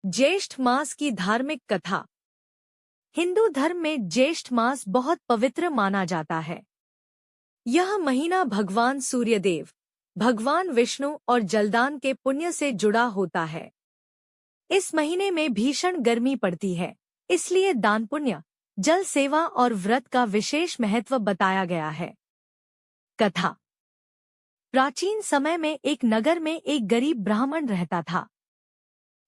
ज्येष्ठ मास की धार्मिक कथा। हिंदू धर्म में ज्येष्ठ मास बहुत पवित्र माना जाता है। यह महीना भगवान सूर्यदेव, भगवान विष्णु और जलदान के पुण्य से जुड़ा होता है। इस महीने में भीषण गर्मी पड़ती है, इसलिए दान पुण्य, जल सेवा और व्रत का विशेष महत्व बताया गया है। कथा। प्राचीन समय में एक नगर में एक गरीब ब्राह्मण रहता था।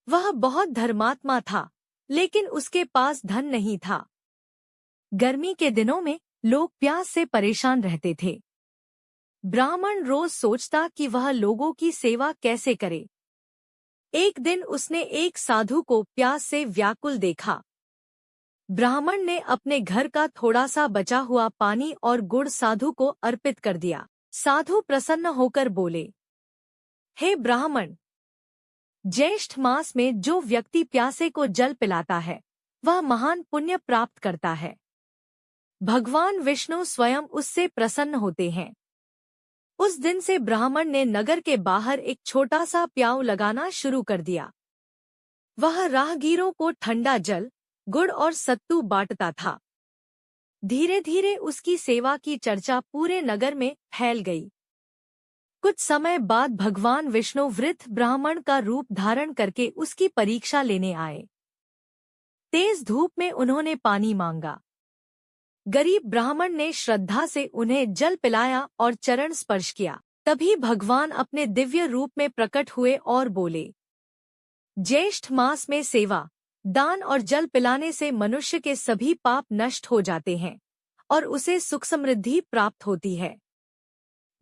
वह बहुत धर्मात्मा था, लेकिन उसके पास धन नहीं था। गर्मी के दिनों में लोग प्यास से परेशान रहते थे। ब्राह्मण रोज सोचता कि वह लोगों की सेवा कैसे करे। एक दिन उसने एक साधु को प्यास से व्याकुल देखा। ब्राह्मण ने अपने घर का थोड़ा सा बचा हुआ पानी और गुड़ साधु को अर्पित कर दिया। साधु प्रसन्न होकर बोले, हे ब्राह्मण, ज्येष्ठ मास में जो व्यक्ति प्यासे को जल पिलाता है, वह महान पुण्य प्राप्त करता है। भगवान विष्णु स्वयं उससे प्रसन्न होते हैं। उस दिन से ब्राह्मण ने नगर के बाहर एक छोटा सा प्याऊ लगाना शुरू कर दिया। वह राहगीरों को ठंडा जल, गुड़ और सत्तू बांटता था। धीरे धीरे उसकी सेवा की चर्चा पूरे नगर में फैल गई। कुछ समय बाद भगवान विष्णु वृद्ध ब्राह्मण का रूप धारण करके उसकी परीक्षा लेने आए। तेज धूप में उन्होंने पानी मांगा। गरीब ब्राह्मण ने श्रद्धा से उन्हें जल पिलाया और चरण स्पर्श किया। तभी भगवान अपने दिव्य रूप में प्रकट हुए और बोले, ज्येष्ठ मास में सेवा, दान और जल पिलाने से मनुष्य के सभी पाप नष्ट हो जाते हैं और उसे सुख समृद्धि प्राप्त होती है।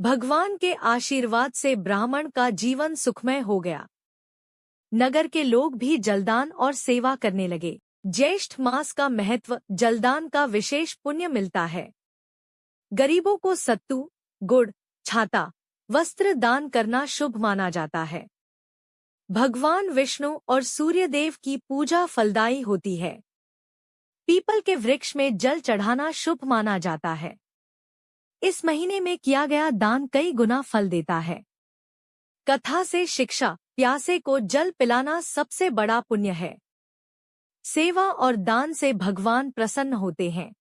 भगवान के आशीर्वाद से ब्राह्मण का जीवन सुखमय हो गया। नगर के लोग भी जलदान और सेवा करने लगे। ज्येष्ठ मास का महत्व। जलदान का विशेष पुण्य मिलता है। गरीबों को सत्तू, गुड़, छाता, वस्त्र दान करना शुभ माना जाता है। भगवान विष्णु और सूर्यदेव की पूजा फलदायी होती है। पीपल के वृक्ष में जल चढ़ाना शुभ माना जाता है। इस महीने में किया गया दान कई गुना फल देता है। कथा से शिक्षा। प्यासे को जल पिलाना सबसे बड़ा पुण्य है। सेवा और दान से भगवान प्रसन्न होते हैं।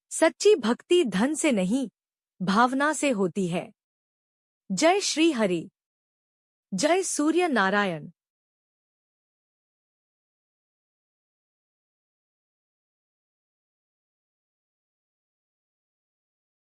सच्ची भक्ति धन से नहीं, भावना से होती है। जय श्री हरि। जय सूर्य नारायण।